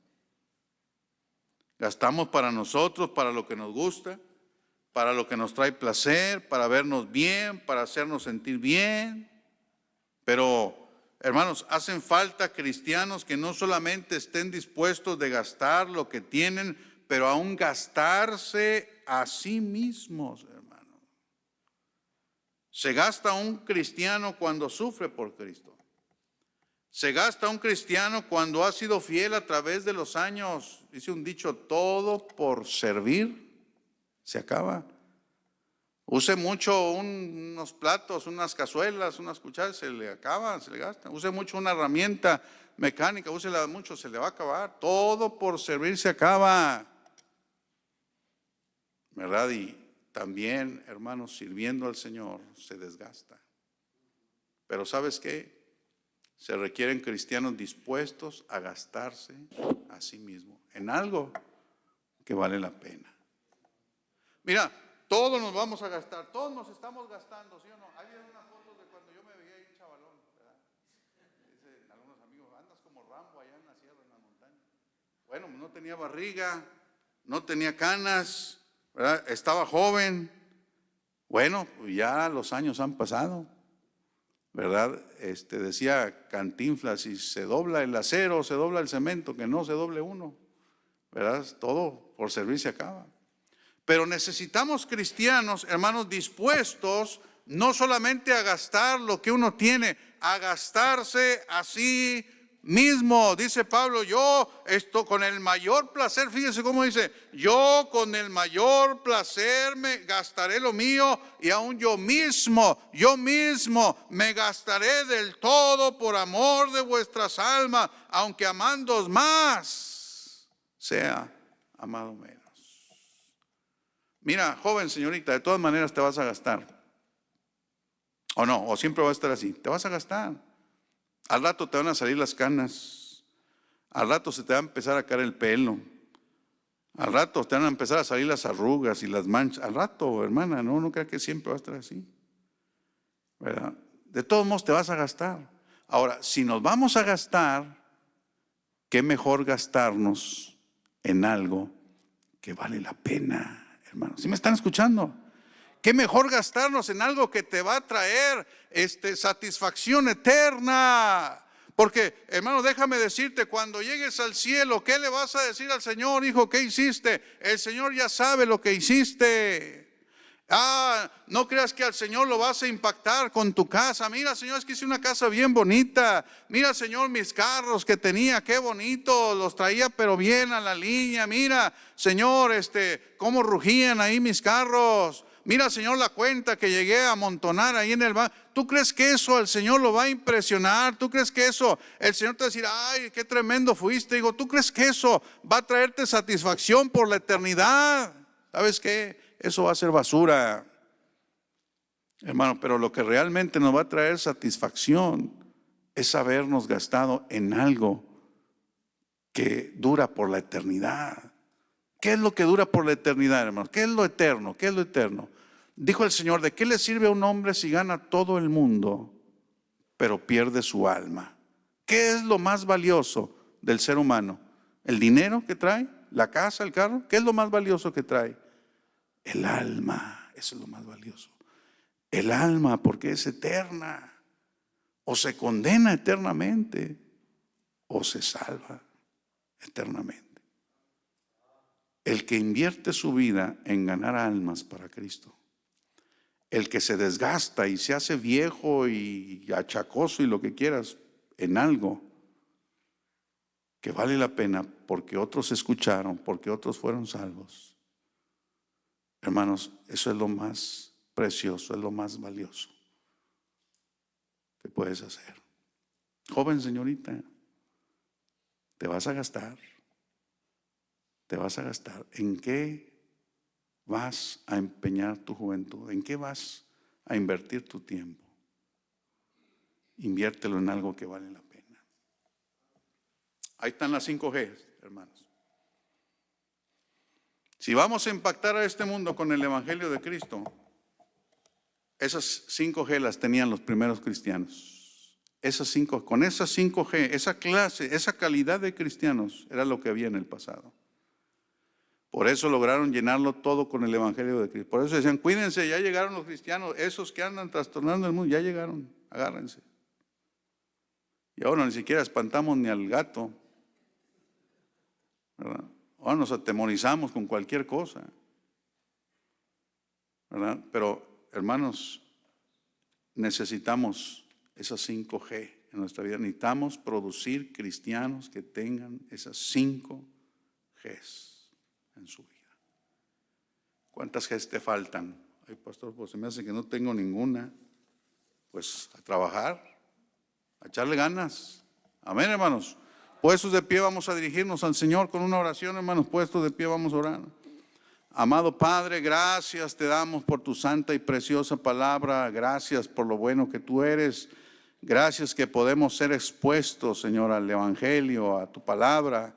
[SPEAKER 1] Gastamos para nosotros, para lo que nos gusta, para lo que nos trae placer, para vernos bien, para hacernos sentir bien. Pero, hermanos, hacen falta cristianos que no solamente estén dispuestos de gastar lo que tienen, pero aún gastarse a sí mismos, hermano. Se gasta un cristiano cuando sufre por Cristo. Se gasta un cristiano cuando ha sido fiel a través de los años. Dice un dicho, todo por servir se acaba. Use mucho unos platos, unas cazuelas, unas cucharas, se le acaba, se le gasta. Use mucho una herramienta mecánica, úsela mucho, se le va a acabar. Todo por servir se acaba. ¿Verdad? Y también, hermanos, sirviendo al Señor se desgasta. Pero ¿sabes qué? Se requieren cristianos dispuestos a gastarse a sí mismos en algo que vale la pena. Mira, todos nos vamos a gastar, todos nos estamos gastando, ¿sí o no? Hay unas fotos de cuando yo me veía ahí un chavalón, ¿verdad? Dicen algunos amigos, andas como Rambo allá en la sierra, en la montaña. Bueno, no tenía barriga, no tenía canas, ¿verdad? Estaba joven. Bueno, ya los años han pasado, ¿verdad? Decía Cantinflas, si se dobla el acero, se dobla el cemento, que no se doble uno. ¿verdad? Todo por servir se acaba. Pero necesitamos cristianos, hermanos, dispuestos no solamente a gastar lo que uno tiene, a gastarse a sí mismo. Dice Pablo, yo esto con el mayor placer, fíjese cómo dice, yo con el mayor placer me gastaré lo mío, y aún yo mismo me gastaré del todo por amor de vuestras almas, aunque amándoos más, sea amado menos. Mira, joven, señorita, de todas maneras te vas a gastar. O no, o siempre va a estar así, te vas a gastar. Al rato te van a salir las canas, al rato se te va a empezar a caer el pelo, al rato te van a empezar a salir las arrugas y las manchas. Al rato, hermana, no creas que siempre va a estar así, ¿verdad? De todos modos te vas a gastar. Ahora, si nos vamos a gastar, qué mejor gastarnos en algo que vale la pena, hermanos. ¿Sí me están escuchando? Qué mejor gastarnos en algo que te va a traer satisfacción eterna. Porque, hermano, déjame decirte, cuando llegues al cielo, ¿qué le vas a decir al Señor? Hijo, ¿qué hiciste? El Señor ya sabe lo que hiciste. No creas que al Señor lo vas a impactar con tu casa. Mira, Señor, es que hice una casa bien bonita. Mira, Señor, mis carros que tenía, qué bonito, los traía pero bien a la línea. Mira, Señor, cómo rugían ahí mis carros. Mira, Señor, la cuenta que llegué a amontonar ahí en el banco. ¿Tú crees que eso al Señor lo va a impresionar? ¿Tú crees que eso el Señor te va a decir, ay, qué tremendo fuiste? Digo, ¿tú crees que eso va a traerte satisfacción por la eternidad? ¿Sabes qué? Eso va a ser basura, hermano. Pero lo que realmente nos va a traer satisfacción es habernos gastado en algo que dura por la eternidad. ¿Qué es lo que dura por la eternidad, hermanos? ¿Qué es lo eterno? ¿Qué es lo eterno? Dijo el Señor, ¿de qué le sirve a un hombre si gana todo el mundo, pero pierde su alma? ¿Qué es lo más valioso del ser humano? ¿El dinero que trae? ¿La casa, el carro? ¿Qué es lo más valioso que trae? El alma. Eso es lo más valioso. El alma, porque es eterna. O se condena eternamente, o se salva eternamente. El que invierte su vida en ganar almas para Cristo, el que se desgasta y se hace viejo y achacoso y lo que quieras en algo que vale la pena porque otros escucharon, porque otros fueron salvos, hermanos, eso es lo más precioso, es lo más valioso que puedes hacer. Joven, señorita, te vas a gastar. Te vas a gastar. ¿En qué vas a empeñar tu juventud? ¿En qué vas a invertir tu tiempo? Inviértelo en algo que vale la pena. Ahí están las 5 G, hermanos. Si vamos a impactar a este mundo con el Evangelio de Cristo, esas 5 G las tenían los primeros cristianos. Con esas 5 G, esa clase, esa calidad de cristianos era lo que había en el pasado. Por eso lograron llenarlo todo con el Evangelio de Cristo. Por eso decían, cuídense, ya llegaron los cristianos, esos que andan trastornando el mundo, ya llegaron, agárrense. Y ahora ni siquiera espantamos ni al gato, ¿verdad? Ahora nos atemorizamos con cualquier cosa, ¿verdad? Pero, hermanos, necesitamos esas 5 G en nuestra vida. Necesitamos producir cristianos que tengan esas 5 Gs en su vida. ¿Cuántas Gs te faltan? Ay, pastor, pues se me hace que no tengo ninguna. Pues a trabajar, a echarle ganas. Amén, hermanos. Puestos de pie vamos a dirigirnos al Señor con una oración, hermanos. Puestos de pie vamos a orar. Amado Padre, gracias te damos por tu santa y preciosa palabra. Gracias por lo bueno que tú eres. Gracias que podemos ser expuestos, Señor, al Evangelio, a tu palabra,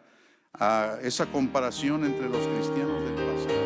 [SPEAKER 1] a esa comparación entre los cristianos del pasado.